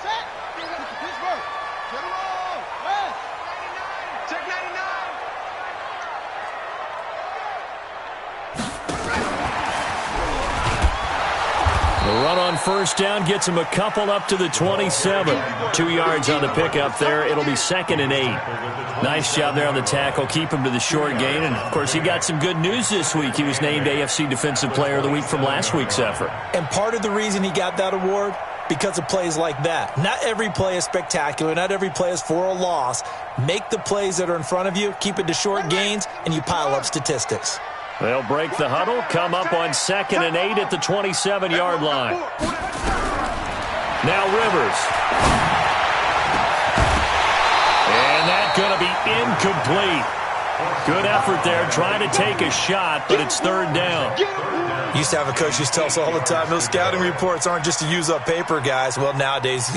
Set. Pittsburgh. Turn around. West. Check 99. The run on first down gets him a couple up to the 27. 2 yards on the pickup there. It'll be 2nd and 8. Nice job there on the tackle. Keep him to the short gain. And, of course, he got some good news this week. He was named AFC Defensive Player of the Week from last week's effort. And part of the reason he got that award, because of plays like that. Not every play is spectacular. Not every play is for a loss. Make the plays that are in front of you, keep it to short gains, and you pile up statistics. They'll break the huddle, come up on 2nd and 8 at the 27-yard line. Now Rivers. And that's going to be incomplete. Good effort there, trying to take a shot, but it's 3rd down. Used to have a coach used to tell us all the time, those scouting reports aren't just to use up paper, guys. Well, nowadays,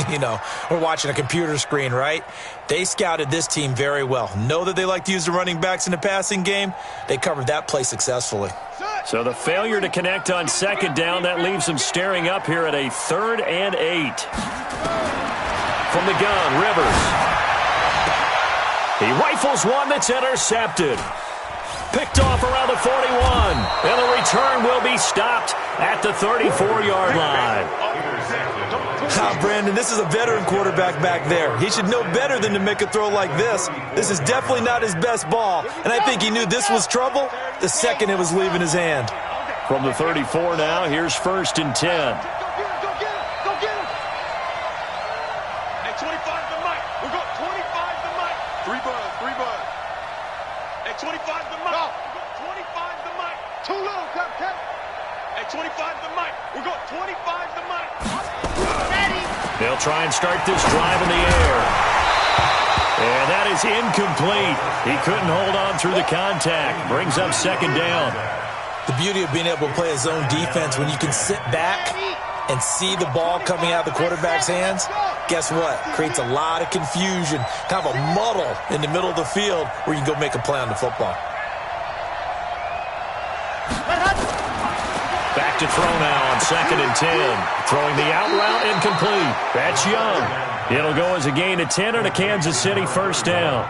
we're watching a computer screen, right? They scouted this team very well. Know that they like to use the running backs in the passing game. They covered that play successfully. So the failure to connect on 2nd down, that leaves them staring up here at a 3rd and 8. From the gun, Rivers. He rifles one that's intercepted. Picked off around the 41. And the return will be stopped at the 34-yard line. Brandon, this is a veteran quarterback back there. He should know better than to make a throw like this. This is definitely not his best ball. And I think he knew this was trouble the second it was leaving his hand. From the 34 now, here's 1st and 10. They'll try and start this drive in the air. And that is incomplete. He couldn't hold on through the contact. Brings up 2nd down. The beauty of being able to play his own defense, when you can sit back and see the ball coming out of the quarterback's hands, guess what? Creates a lot of confusion, kind of a muddle in the middle of the field where you can go make a play on the football. Back to throw now on 2nd and 10. Throwing the out route, incomplete. That's Young. It'll go as a gain of 10 and a Kansas City 1st down.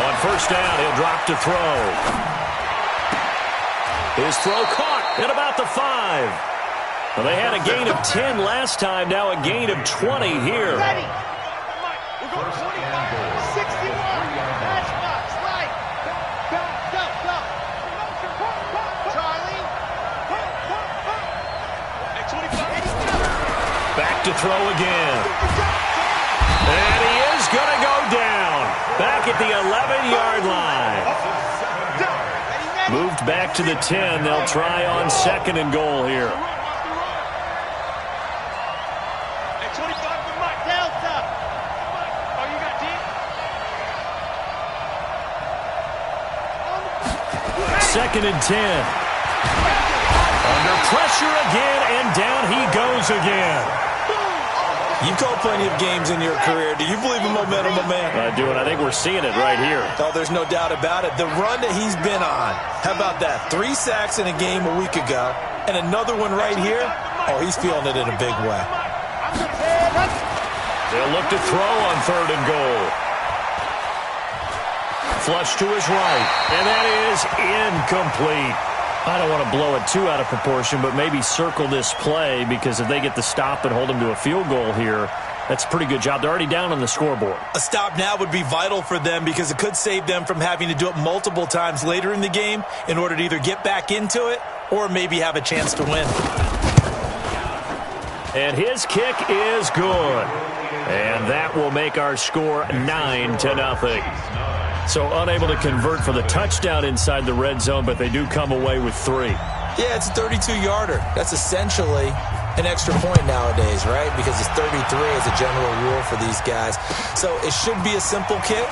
On 1st down, he'll drop to throw. His throw caught at about the 5. Well, they had a gain of 10 last time, now a gain of 20 here. Back to throw again. And he is going to go down. Back at the 11-yard line. Moved back to the 10. They'll try on 2nd and goal here. Second and 10. Under pressure again, and down he goes again. You've called plenty of games in your career. Do you believe in momentum, my man? I do, and I think we're seeing it right here. Oh, there's no doubt about it. The run that he's been on. How about that? 3 sacks in a game a week ago, and another one right here. Oh, he's feeling it in a big way. They'll look to throw on 3rd and goal. Flush to his right, and that is incomplete. I don't want to blow it too out of proportion, but maybe circle this play, because if they get the stop and hold them to a field goal here, that's a pretty good job. They're already down on the scoreboard. A stop now would be vital for them, because it could save them from having to do it multiple times later in the game in order to either get back into it or maybe have a chance to win. And his kick is good. And that will make our score 9-0. So unable to convert for the touchdown inside the red zone, but they do come away with 3. Yeah, it's a 32-yarder. That's essentially an extra point nowadays, right? Because it's 33 as a general rule for these guys. So it should be a simple kick,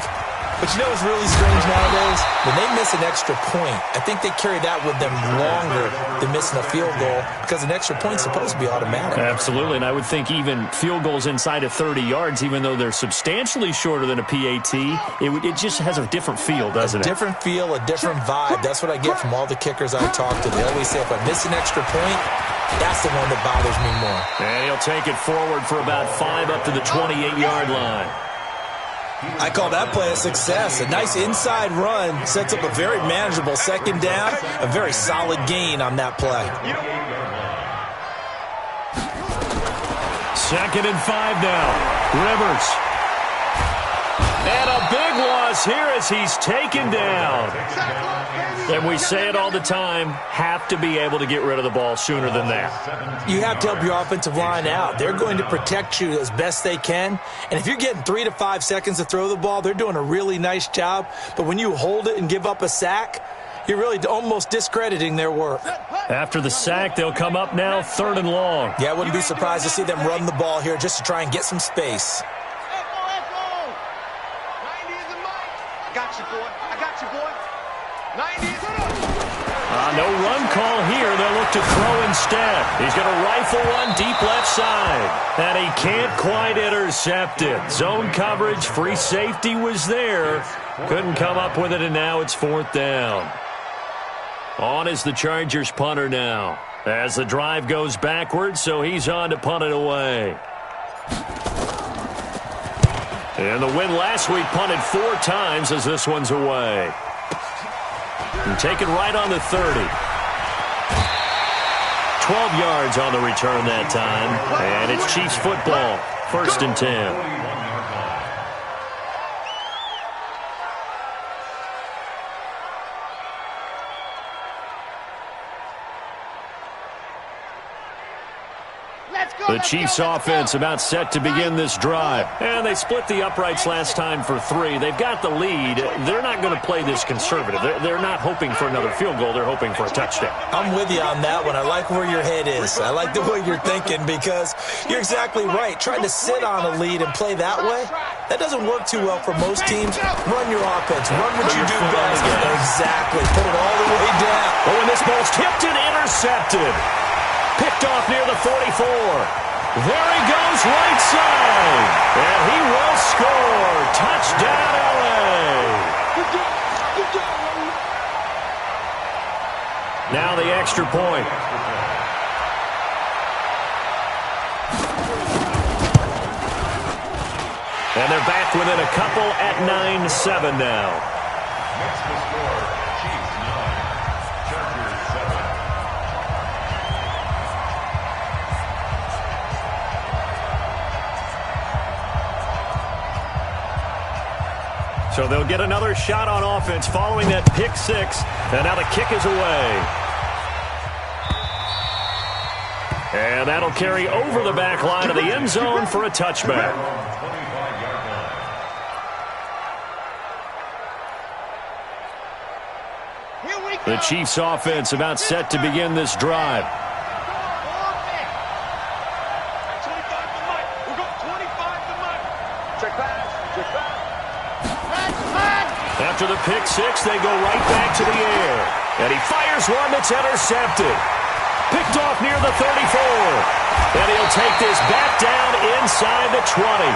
But you know what's really strange nowadays? When they miss an extra point, I think they carry that with them longer than missing a field goal because an extra point's supposed to be automatic. Absolutely, and I would think even field goals inside of 30 yards, even though they're substantially shorter than a PAT, it just has a different feel, doesn't it? A different feel, a different vibe. That's what I get from all the kickers I talk to. They always say if I miss an extra point, that's the one that bothers me more. And he'll take it forward for about 5 up to the 28-yard line. I call that play a success. A nice inside run sets up a very manageable second down, a very solid gain on that play. 2nd and 5 now. Rivers. And a big loss here as he's taken down. And we say it all the time, have to be able to get rid of the ball sooner than that. You have to help your offensive line out. They're going to protect you as best they can. And if you're getting 3 to 5 seconds to throw the ball, they're doing a really nice job. But when you hold it and give up a sack, you're really almost discrediting their work. After the sack, they'll come up now 3rd and long. Yeah, I wouldn't be surprised to see them run the ball here just to try and get some space. No run call here. They'll look to throw instead. He's going to rifle one deep left side. And he can't quite intercept it. Zone coverage, free safety was there. Couldn't come up with it, and now it's 4th down. On is the Chargers punter now. As the drive goes backwards, so he's on to punt it away. And the win last week punted 4 times as this one's away. And taken right on the 30. 12 yards on the return that time. And it's Chiefs football. 1st and 10. The Chiefs offense about set to begin this drive. And they split the uprights last time for 3. They've got the lead. They're not going to play this conservative. They're not hoping for another field goal. They're hoping for a touchdown. I'm with you on that one. I like where your head is. I like the way you're thinking because you're exactly right. Trying to sit on a lead and play that way, that doesn't work too well for most teams. Run your offense. Run what you do best. Exactly. Put it all the way down. Oh, and this ball's tipped and intercepted. Picked off near the 44. There he goes right side. And he will score. Touchdown, LA. Now the extra point. And they're back within a couple at 9-7 now. Next to score, Chiefs 9, Chargers 7. So they'll get another shot on offense following that pick 6. And now the kick is away. And that'll carry over the back line of the end zone for a touchback. The Chiefs offense about set to begin this drive. After the pick 6, they go right back to the air. And he fires one that's intercepted. Picked off near the 34. And he'll take this back down inside the 20.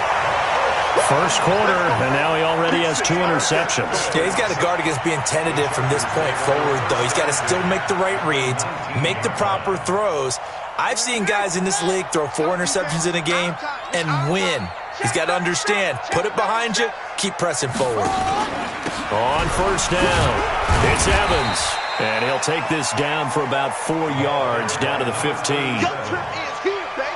First quarter, and now he already has 2 interceptions. Yeah, he's got to guard against being tentative from this point forward, though. He's got to still make the right reads, make the proper throws. I've seen guys in this league throw 4 interceptions in a game and win. He's got to understand, put it behind you, keep pressing forward. On first down, it's Evans. And he'll take this down for about 4 yards, down to the 15.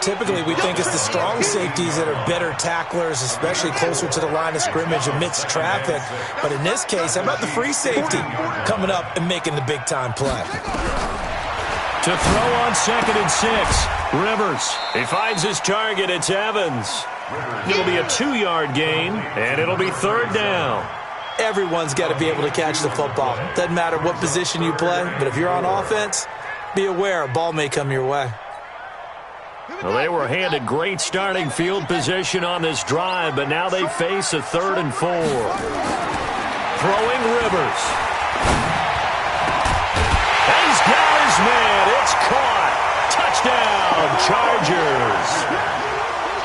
Typically, we think it's the strong safeties that are better tacklers, especially closer to the line of scrimmage amidst traffic. But in this case, how about the free safety coming up and making the big-time play? To throw on 2nd and 6, Rivers. He finds his target. It's Evans. It'll be a 2-yard gain, and it'll be 3rd down. Everyone's got to be able to catch the football. Doesn't matter what position you play, but if you're on offense, be aware a ball may come your way. Well, they were handed great starting field position on this drive, but now they face a 3rd and 4. Throwing Rivers. And he's got his man. It's caught. Touchdown, Chargers.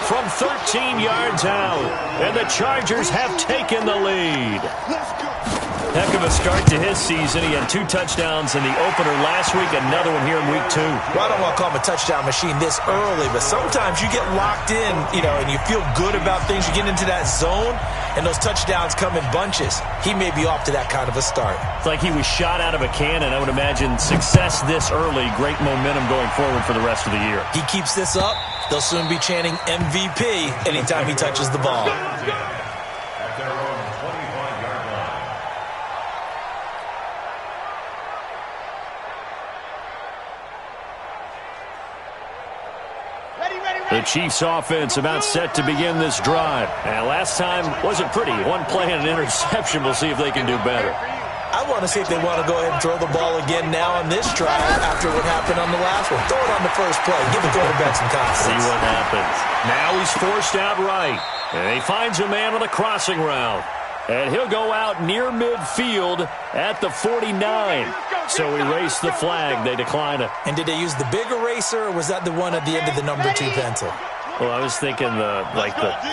From 13 yards out, and the Chargers have taken the lead. Heck of a start to his season. He had 2 touchdowns in the opener last week, another one here in week 2. Well, I don't want to call him a touchdown machine this early, but sometimes you get locked in, and you feel good about things. You get into that zone, and those touchdowns come in bunches. He may be off to that kind of a start. It's like he was shot out of a cannon. I would imagine success this early, great momentum going forward for the rest of the year. He keeps this up, they'll soon be chanting MVP anytime he touches the ball. At their own 25-yard line. The Chiefs offense about set to begin this drive. And last time wasn't pretty. 1 play and an interception. We'll see if they can do better. I want to see if they want to go ahead and throw the ball again now on this drive after what happened on the last one. Throw it on the first play. Give the quarterback some confidence. See what happens. Now he's forced out right. And he finds a man on the crossing route. And he'll go out near midfield at the 49. So erase the flag. They decline it. And did they use the big eraser, or was that the one at the end of the number 2 pencil? Well, I was thinking the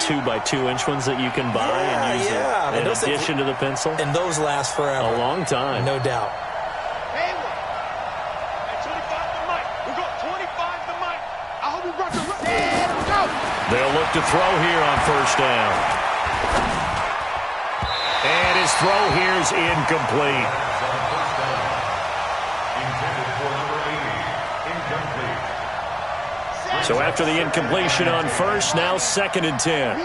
2x2-inch ones that you can buy and use in addition to the pencil. And those last forever. A long time. No doubt. They'll look to throw here on first down. And his throw here is incomplete. So after the incompletion on first, now 2nd and 10.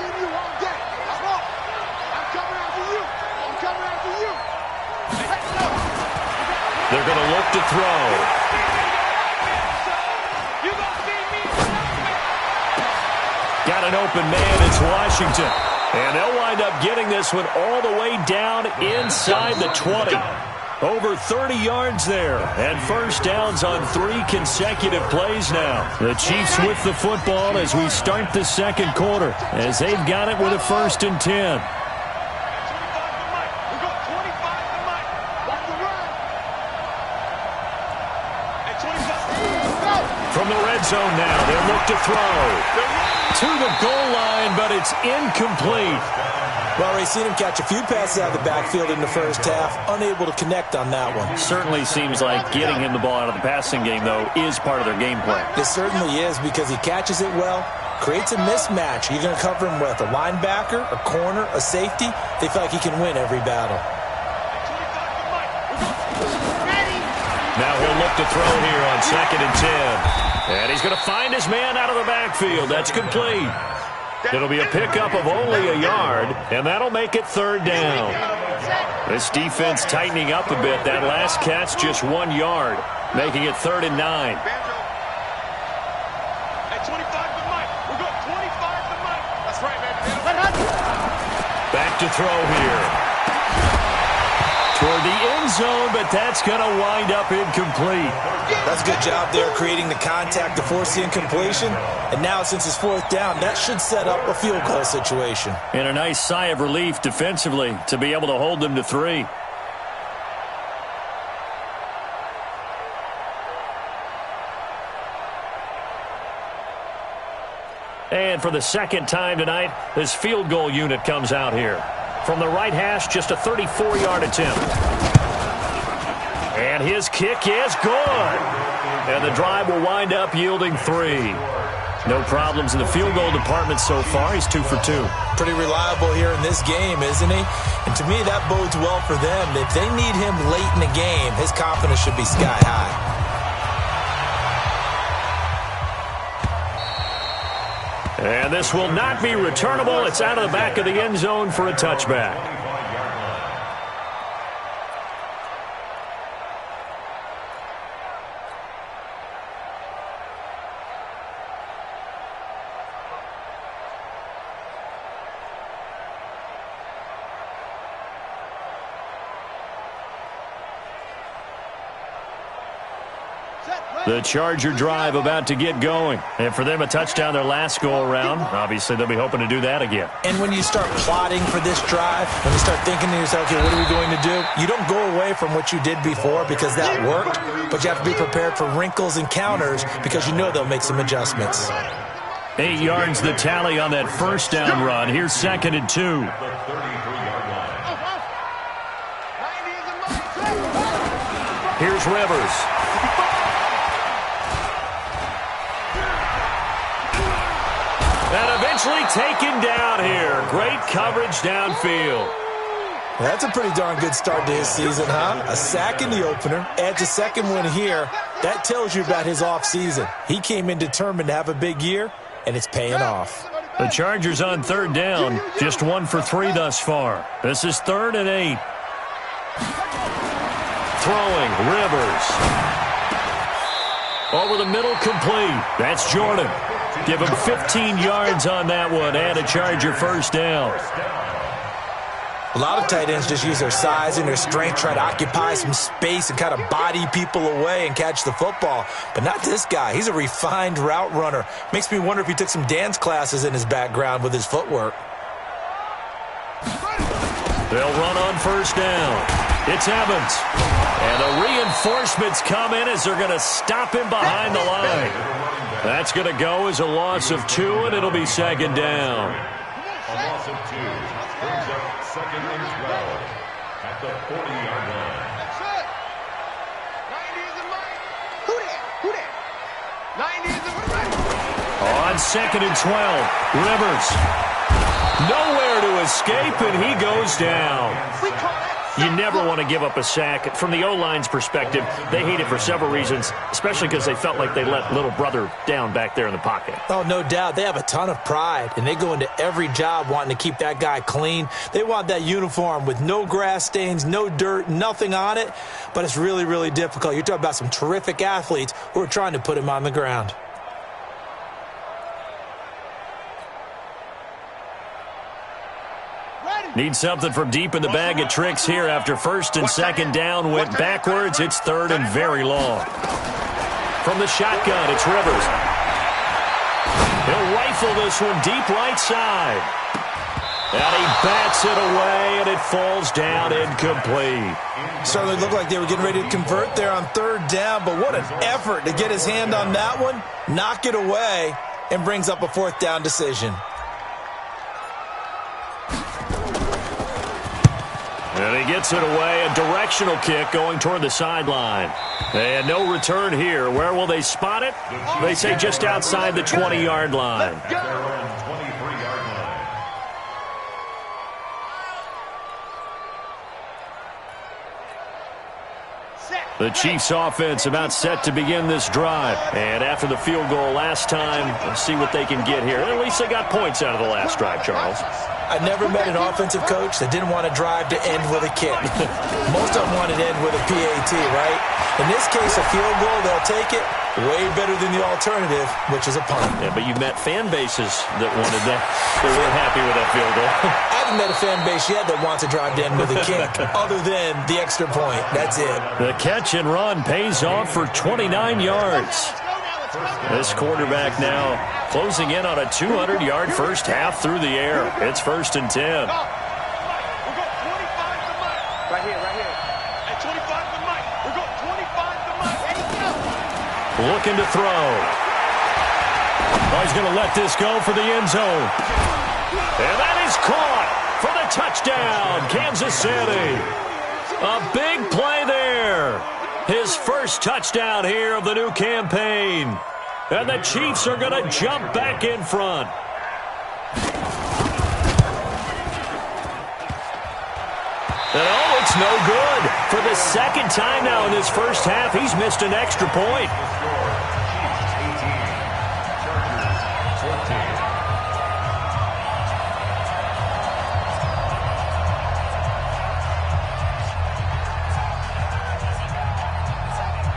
They're going to look to throw. Got an open man. It's Washington. And they'll wind up getting this one all the way down inside the 20. Over 30 yards there. And first downs on 3 consecutive plays now. The Chiefs with the football as we start the second quarter, as they've got it with a 1st and 10. From the red zone now, they'll look to throw. To the goal line, but it's incomplete. Well, we've seen him catch a few passes out of the backfield in the first half, unable to connect on that one. Certainly seems like getting him the ball out of the passing game, though, is part of their game plan. It certainly is, because he catches it well, creates a mismatch. You're going to cover him with a linebacker, a corner, a safety. They feel like he can win every battle. Now he'll look to throw here on 2nd and 10. And he's going to find his man out of the backfield. That's complete. It'll be a pickup of only a yard, and that'll make it 3rd down. This defense tightening up a bit. That last catch just 1 yard, making it 3rd and 9. Back to throw here. Toward the end zone, but that's going to wind up incomplete. That's a good job there creating the contact to force the incompletion. And now, since it's 4th down, that should set up a field goal situation. And a nice sigh of relief defensively to be able to hold them to 3. And for the second time tonight, this field goal unit comes out here. From the right hash, just a 34-yard attempt. And his kick is good. And the drive will wind up yielding 3. No problems in the field goal department so far. He's 2 for 2. Pretty reliable here in this game, isn't he? And to me, that bodes well for them. If they need him late in the game, his confidence should be sky high. And this will not be returnable. It's out of the back of the end zone for a touchback. Set. The Charger drive about to get going. And for them, a touchdown their last go-around. Obviously, they'll be hoping to do that again. And when you start plotting for this drive, when you start thinking to yourself, okay, what are we going to do? You don't go away from what you did before because that worked, but you have to be prepared for wrinkles and counters because you know they'll make some adjustments. 8 yards the tally on that first down run. Here's 2nd and 2. Here's Rivers. And eventually taken down here. Great coverage downfield. That's a pretty darn good start to his season, huh? A sack in the opener, adds a second one here. That tells you about his offseason. He came in determined to have a big year, and it's paying off. The Chargers on 3rd down, just 1 for 3 thus far. This is 3rd and 8. Throwing, Rivers. Over the middle, complete. That's Jordan. Give him 15 yards on that one and a Charger first down. A lot of tight ends just use their size and their strength, try to occupy some space and kind of body people away and catch the football. But not this guy. He's a refined route runner. Makes me wonder if he took some dance classes in his background with his footwork. They'll run on first down. It's Evans. And the reinforcements come in as they're going to stop him behind the line. That's going to go as a loss of 2, and it'll be 2nd down. A loss of 2 brings up 2nd and 12 at the 40-yard line. That's it. 90 is the money. Who that? 90 is the money. On 2nd and 12, Rivers. Nowhere to escape, and he goes down. We call that. You never want to give up a sack. From the O-line's perspective, they hate it for several reasons, especially because they felt like they let little brother down back there in the pocket. Oh, no doubt. They have a ton of pride, and they go into every job wanting to keep that guy clean. They want that uniform with no grass stains, no dirt, nothing on it, but it's really, really difficult. You're talking about some terrific athletes who are trying to put him on the ground. Need something from deep in the bag of tricks here after 1st and 2nd down went backwards. It's 3rd and very long. From the shotgun, it's Rivers. He'll rifle this one deep right side. And he bats it away, and it falls down incomplete. Certainly looked like they were getting ready to convert there on 3rd down, but what an effort to get his hand on that one, knock it away, and brings up a 4th down decision. And he gets it away, a directional kick going toward the sideline. And no return here. Where will they spot it? They say just outside the 20-yard line. At their own 23-yard line. The Chiefs offense about set to begin this drive. And after the field goal last time, let's see what they can get here. At least they got points out of the last drive, Charles. I never met an offensive coach that didn't want to drive to end with a kick. Most of them wanted to end with a PAT, right? In this case, a field goal, they'll take it. Way better than the alternative, which is a punt. Yeah, but you met fan bases that wanted that. They weren't happy with that field goal. I haven't met a fan base yet that wants to drive to end with a kick, other than the extra point. That's it. The catch and run pays off for 29 yards. This quarterback now closing in on a 200-yard first half through the air. It's 1st and 10. We'll go 25 to Mike. Right here. At 25 to Mike. We'll go 25 to Mike. There you go. Looking to throw. Oh, he's going to let this go for the end zone. And that is caught for the touchdown, Kansas City. A big play there. His first touchdown here of the new campaign. And the Chiefs are going to jump back in front. And oh, it's no good. For the 2nd time now in this first half, he's missed an extra point.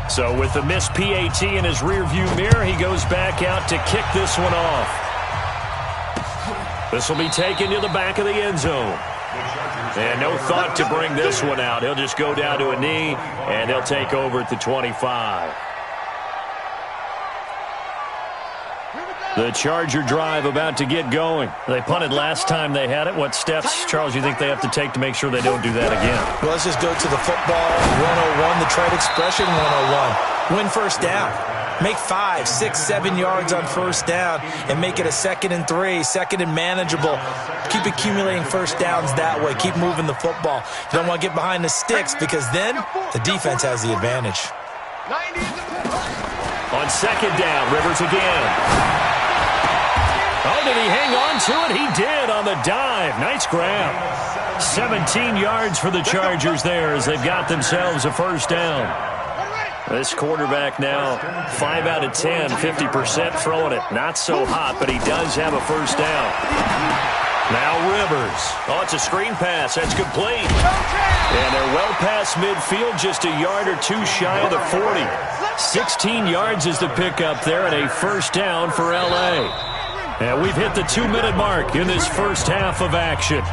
So with the missed PAT in his rearview mirror, he goes back out to kick this one off. This will be taken to the back of the end zone. And no thought to bring this one out. He'll just go down to a knee, and they'll take over at the 25. The Charger drive about to get going. They punted last time they had it. What steps, Charles, you think they have to take to make sure they don't do that again? Well, let's just go to the football 101, the trade expression 101. Win first down. Make 5, 6, 7 yards on first down and make it a 2nd and 3, 2nd and manageable. Keep accumulating first downs that way. Keep moving the football. You don't want to get behind the sticks because then the defense has the advantage. On 2nd down, Rivers again. Oh, did he hang on to it? He did on the dive. Nice grab. 17 yards for the Chargers there as they've got themselves a first down. This quarterback now 5 out of 10, 50% throwing it. Not so hot, but he does have a first down. Now Rivers. Oh, it's a screen pass. That's complete. And they're well past midfield, just a yard or two shy of the 40. 16 yards is the pickup there and a first down for L.A. And we've hit the 2-minute mark in this first half of action.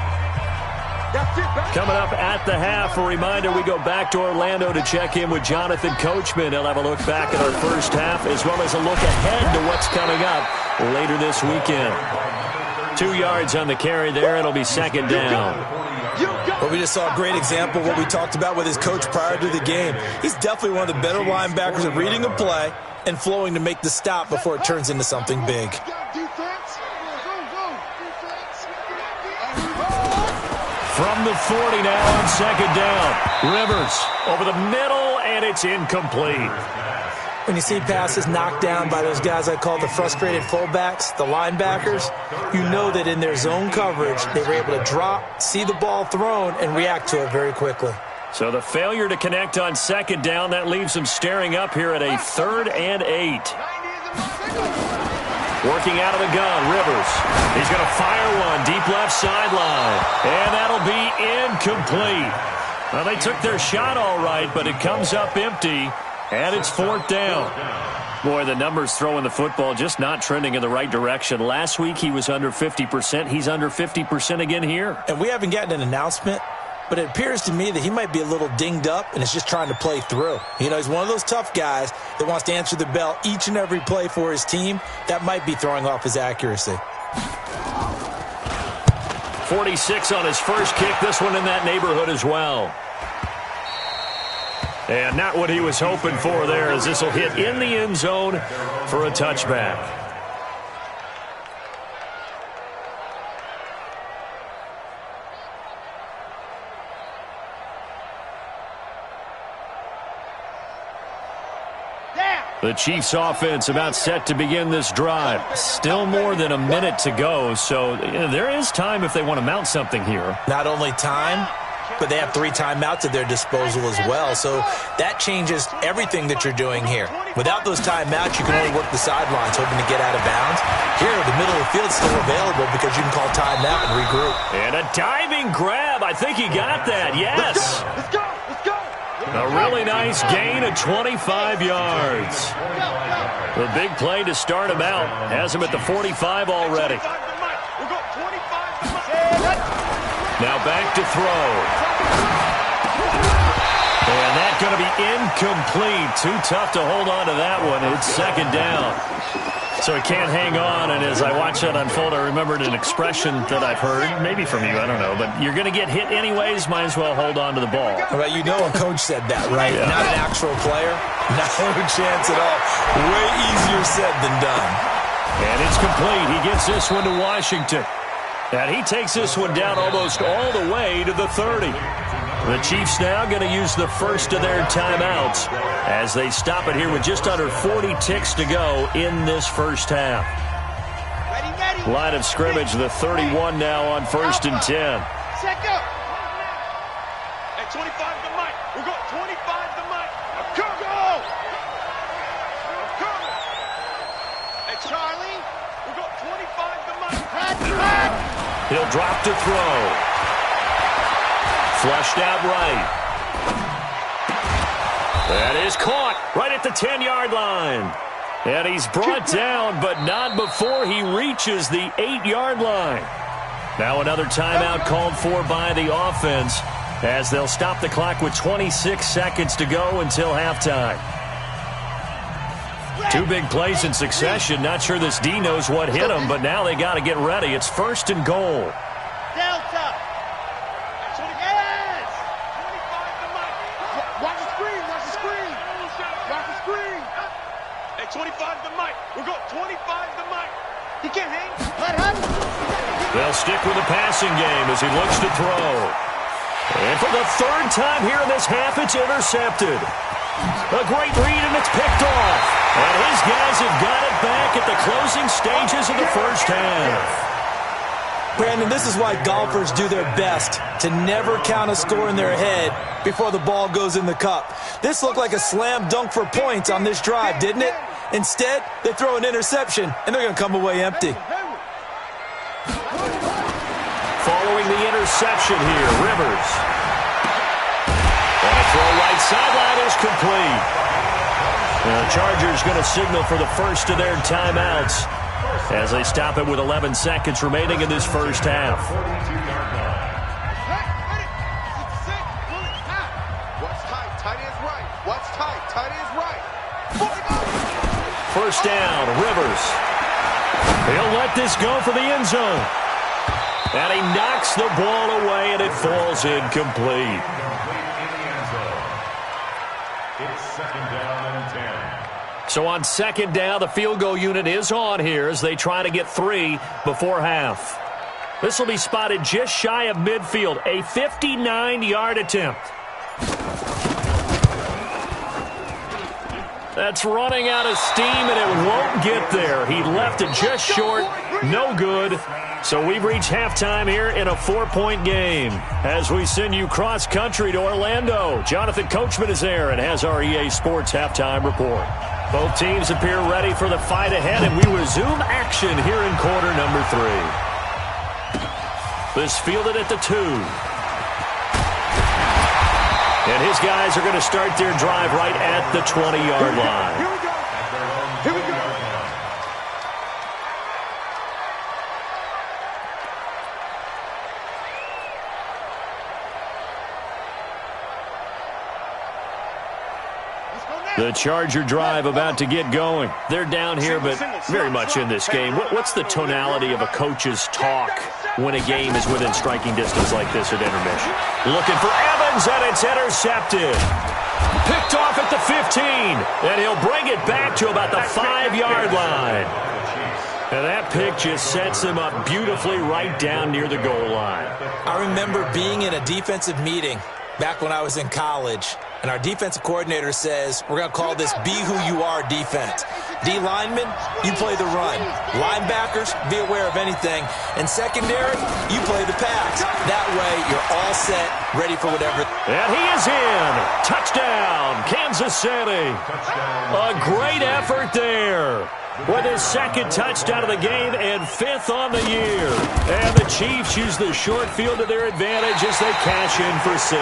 Coming up at the half, a reminder, we go back to Orlando to check in with Jonathan Coachman. He'll have a look back at our first half as well as a look ahead to what's coming up later this weekend. 2 yards on the carry there. It'll be 2nd down. Well, we just saw a great example of what we talked about with his coach prior to the game. He's definitely one of the better linebackers at reading a play and flowing to make the stop before it turns into something big. From the 40 now on 2nd down. Rivers over the middle, and it's incomplete. When you see passes knocked down by those guys I call the frustrated fullbacks, the linebackers, you know that in their zone coverage, they were able to drop, see the ball thrown, and react to it very quickly. So the failure to connect on 2nd down, that leaves them staring up here at a 3rd and 8. Working out of the gun, Rivers. He's going to fire one deep left sideline. And that'll be incomplete. Well, they took their shot all right, but it comes up empty, and it's 4th down. Boy, the numbers throwing the football just not trending in the right direction. Last week he was under 50%. He's under 50% again here. And we haven't gotten an announcement, but it appears to me that he might be a little dinged up and is just trying to play through. You know, he's one of those tough guys that wants to answer the bell each and every play for his team. That might be throwing off his accuracy. 46 on his first kick. This one in that neighborhood as well. And not what he was hoping for there, as this will hit in the end zone for a touchback. The Chiefs offense about set to begin this drive. Still more than a minute to go, so there is time if they want to mount something here. Not only time, but they have 3 timeouts at their disposal as well, so that changes everything that you're doing here. Without those timeouts, you can only work the sidelines, hoping to get out of bounds. Here, the middle of the field is still available because you can call timeout and regroup. And a diving grab. I think he got that. Yes. Let's go. Let's go. A really nice gain of 25 yards. The big play to start him out. Has him at the 45 already. Now back to throw. And that's going to be incomplete. Too tough to hold on to that one. It's 2nd down. So he can't hang on, and as I watch that unfold, I remembered an expression that I've heard, maybe from you, I don't know, but you're going to get hit anyways, might as well hold on to the ball. Well, you know a coach said that, right? Yeah. Not an actual player. No chance at all. Way easier said than done. And it's complete. He gets this one to Washington. And he takes this one down almost all the way to the 30. The Chiefs now going to use the first of their timeouts as they stop it here with just under 40 ticks to go in this first half. Line of scrimmage, the 31 now on 1st and 10. Set go. At 25 to Mike. We'll go 25 to Mike. Go. At Charlie. We'll go 25 to Mike. He'll drop to throw. Flushed out right. That is caught right at the 10-yard line. And he's brought down, but not before he reaches the 8-yard line. Now another timeout called for by the offense as they'll stop the clock with 26 seconds to go until halftime. Two big plays in succession. Not sure this D knows what hit him, but now they got to get ready. It's 1st and goal. Delta. Yes. 25 to Mike. Watch the screen. Watch the screen. Watch the screen. At 25 to Mike. We'll go 25 to Mike. He can't hang. Let him. They'll stick with the passing game as he looks to throw. And for the 3rd time here in this half, it's intercepted. A great read, and it's picked off. And his guys have got it back at the closing stages of the first half. Brandon, this is why golfers do their best to never count a score in their head before the ball goes in the cup. This looked like a slam dunk for points on this drive, didn't it? Instead, they throw an interception, and they're going to come away empty. Following the interception here, Rivers. And a throw right sideline is complete. The Chargers going to signal for the first of their timeouts as they stop it with 11 seconds remaining in this first half. What's tight? Tight is right. What's tight? Tight is right. First down, Rivers. He'll let this go for the end zone. And he knocks the ball away, and it falls incomplete. It's 2nd down and 10. So on 2nd down, the field goal unit is on here as they try to get 3 before half. This will be spotted just shy of midfield, a 59-yard attempt. That's running out of steam, and it won't get there. He left it just short, no good. So we've reached halftime here in a 4-point game. As we send you cross-country to Orlando, Jonathan Coachman is there and has our EA Sports halftime report. Both teams appear ready for the fight ahead, and we resume action here in quarter number 3. This fielded at the 2. And his guys are going to start their drive right at the 20-yard line. Here we go. Here we go. The Charger drive about to get going. They're down here, but very much in this game. What's the tonality of a coach's talk when a game is within striking distance like this at intermission? Looking for Evans, and it's intercepted. Picked off at the 15, and he'll bring it back to about the 5-yard line. And that pick just sets him up beautifully right down near the goal line. I remember being in a defensive meeting back when I was in college, and our defensive coordinator says, we're going to call this Be Who You Are defense. D linemen, you play the run. Linebackers, be aware of anything. And secondary, you play the pass. That way, you're all set, ready for whatever. And he is in. Touchdown, Kansas City. A great effort there. With his 2nd touchdown of the game and 5th on the year. And the Chiefs use the short field to their advantage as they cash in for 6.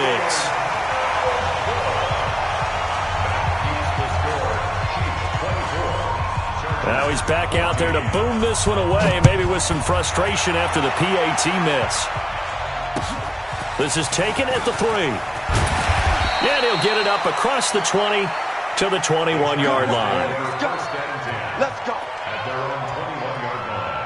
Now he's back out there to boom this one away, maybe with some frustration after the PAT miss. This is taken at the 3. And he'll get it up across the 20 to the 21-yard line. Let's go. At their own 21-yard line.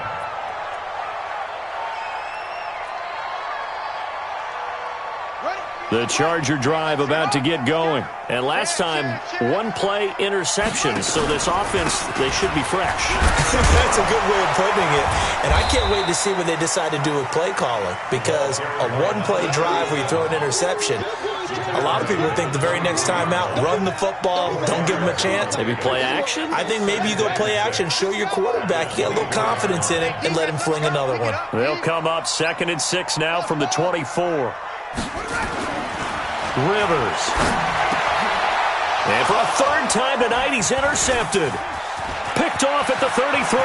The Charger drive about to get going. And last time, 1-play interception. So this offense, they should be fresh. That's a good way of putting it. And I can't wait to see what they decide to do with play calling. Because a 1-play drive where you throw an interception, a lot of people think the very next time out, run the football, don't give them a chance. Maybe play action? I think maybe you go play action, show your quarterback, you get a little confidence in it, and let him fling another one. They'll come up 2nd and 6 now from the 24. Rivers. And for a 3rd time tonight, he's intercepted. Picked off at the 33.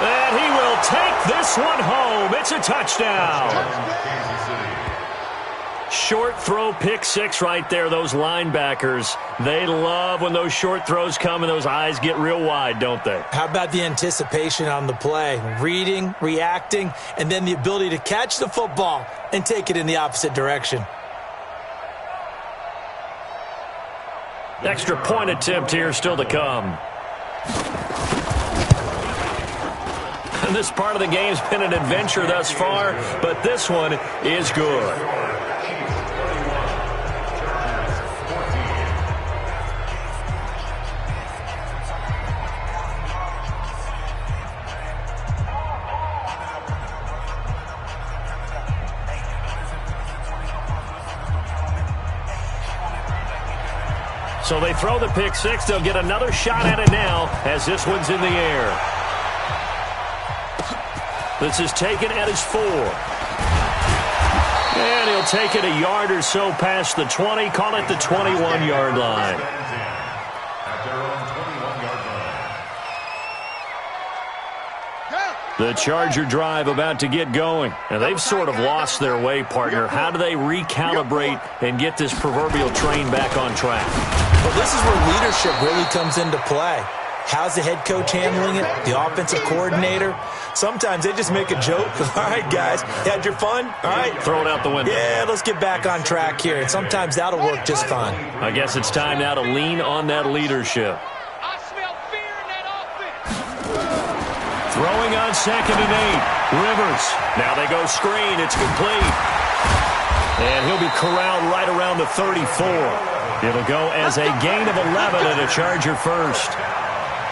And he will take this one home. It's a touchdown. Short throw, pick 6 right there. Those linebackers, they love when those short throws come and those eyes get real wide, don't they? How about the anticipation on the play? Reading, reacting, and then the ability to catch the football and take it in the opposite direction. Extra point attempt here still to come. this part of the game's been an adventure thus far, but this one is good. So they throw the pick six. They'll get another shot at it now as this one's in the air. This is taken at his 4. And he'll take it a yard or so past the 20. Call it the 21-yard line. The Charger drive about to get going. And they've sort of lost their way, partner. How do they recalibrate and get this proverbial train back on track? Well, this is where leadership really comes into play. How's the head coach handling it? The offensive coordinator? Sometimes they just make a joke. All right, guys, had your fun? All right. Throw it out the window. Yeah, let's get back on track here. And sometimes that'll work just fine. I guess it's time now to lean on that leadership. I smell fear in that offense. Throwing on 2nd and 8. Rivers. Now they go screen. It's complete. And he'll be corralled right around the 34. It'll go as a gain of 11 and a Charger first.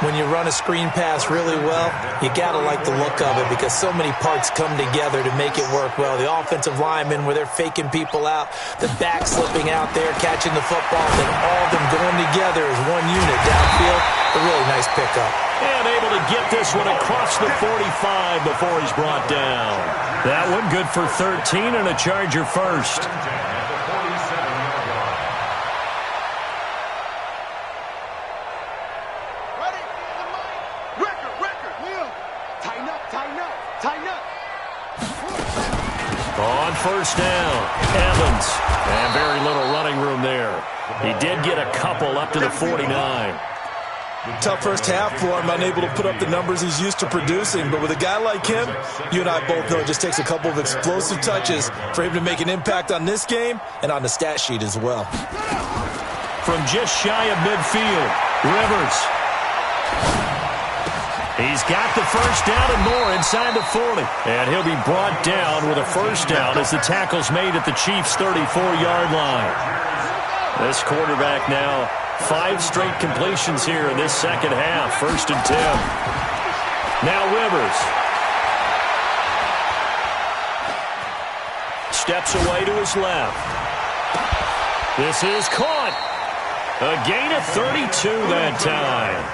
When you run a screen pass really well, you got to like the look of it because so many parts come together to make it work well. The offensive linemen, where they're faking people out, the back slipping out there, catching the football, then all of them going together as one unit downfield. A really nice pickup. And able to get this one across the 45 before he's brought down. That one good for 13 and a Charger first. On first down, Evans. And very little running room there. He did get a couple up to the 49. Tough first half for him, unable to put up the numbers he's used to producing. But with a guy like him, you and I both know it just takes a couple of explosive touches for him to make an impact on this game and on the stat sheet as well. From just shy of midfield, Rivers. He's got the first down and more inside the 40. And he'll be brought down with a first down as the tackle's made at the Chiefs' 34-yard line. This quarterback now 5 straight completions here in this second half. 1st and 10. Now Rivers. Steps away to his left. This is caught. A gain of 32 that time.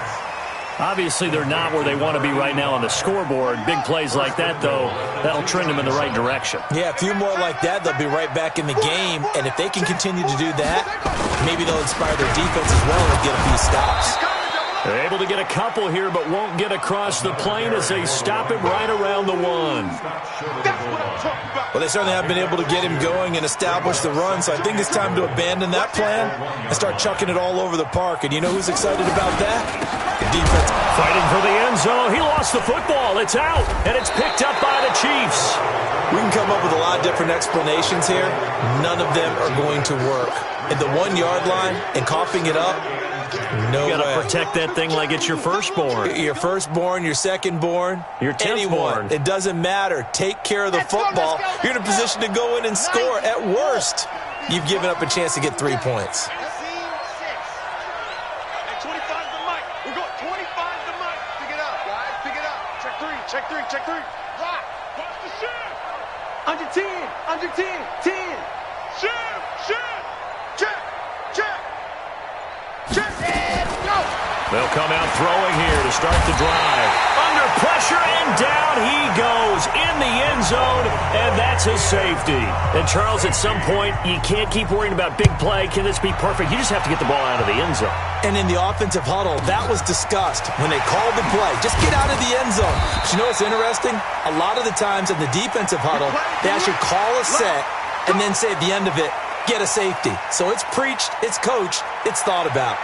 Obviously, they're not where they want to be right now on the scoreboard. Big plays like that, though, that'll trend them in the right direction. Yeah, a few more like that, they'll be right back in the game. And if they can continue to do that, maybe they'll inspire their defense as well and get a few stops. They're able to get a couple here, but won't get across the plane as they stop him right around the 1. Well, they certainly have been able to get him going and establish the run, so I think it's time to abandon that plan and start chucking it all over the park. And you know who's excited about that? The defense. Fighting for the end zone. He lost the football. It's out, and it's picked up by the Chiefs. We can come up with a lot of different explanations here. None of them are going to work. At the 1-yard line and coughing it up, no way. You got to protect that thing like it's your firstborn. Your firstborn, your secondborn, your 10th anyone. Born. It doesn't matter. Take care of the football. You're in a position to go in and score. At worst, you've given up a chance to get 3 points. Check 3. Rock. Watch the shift. Under 10. 10. Shift. Check. And go. They'll come out throwing here to start the drive. Under pressure, and down he goes in the end zone, and that's his safety. And, Charles, at some point, you can't keep worrying about big play. Can this be perfect? You just have to get the ball out of the end zone. And in the offensive huddle, that was discussed when they called the play. Just get out of the end zone. But you know what's interesting? A lot of the times in the defensive huddle, they actually call a set and then say at the end of it, get a safety. So it's preached, it's coached, it's thought about.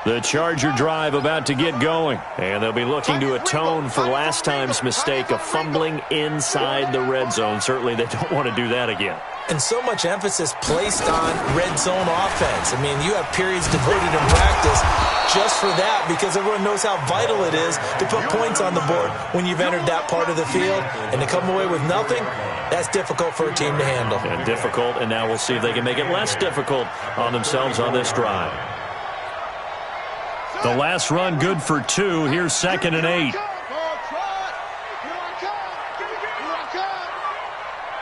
The Charger drive about to get going, and they'll be looking to atone for last time's mistake of fumbling inside the red zone. Certainly they don't want to do that again. And so much emphasis placed on red zone offense. I mean, you have periods devoted in practice just for that because everyone knows how vital it is to put points on the board when you've entered that part of the field. And to come away with nothing, that's difficult for a team to handle. And difficult, and now we'll see if they can make it less difficult on themselves on this drive. The last run good for 2. Here's 2nd and 8.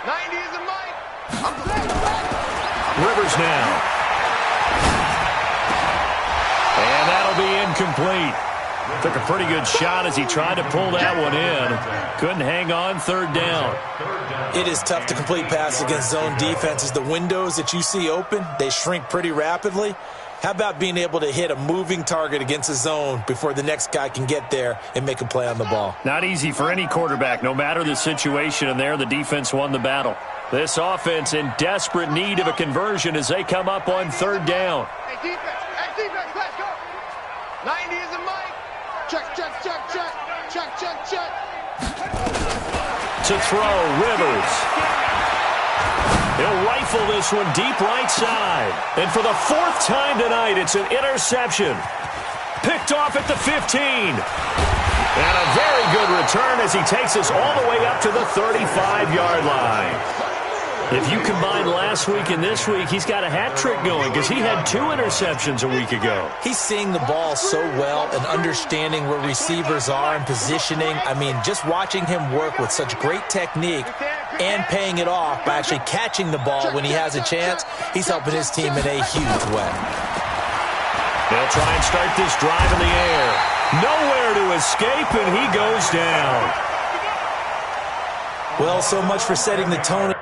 90 is a mic. Rivers now. And that'll be incomplete. Took a pretty good shot as he tried to pull that one in. Couldn't hang on. 3rd down. It is tough to complete passes against zone defenses. The windows that you see open, they shrink pretty rapidly. How about being able to hit a moving target against a zone before the next guy can get there and make a play on the ball? Not easy for any quarterback, no matter the situation. And there, the defense won the battle. This offense in desperate need of a conversion as they come up on 3rd down. Hey, defense, let's go. 90 is a mic. Check. To throw, Rivers. He'll rifle this one deep right side. And for the 4th time tonight, it's an interception. Picked off at the 15. And a very good return as he takes us all the way up to the 35-yard line. If you combine last week and this week, he's got a hat trick going because he had 2 interceptions a week ago. He's seeing the ball so well and understanding where receivers are and positioning. I mean, just watching him work with such great technique and paying it off by actually catching the ball when he has a chance, he's helping his team in a huge way. They'll try and start this drive in the air. Nowhere to escape, and he goes down. Well, so much for setting the tone.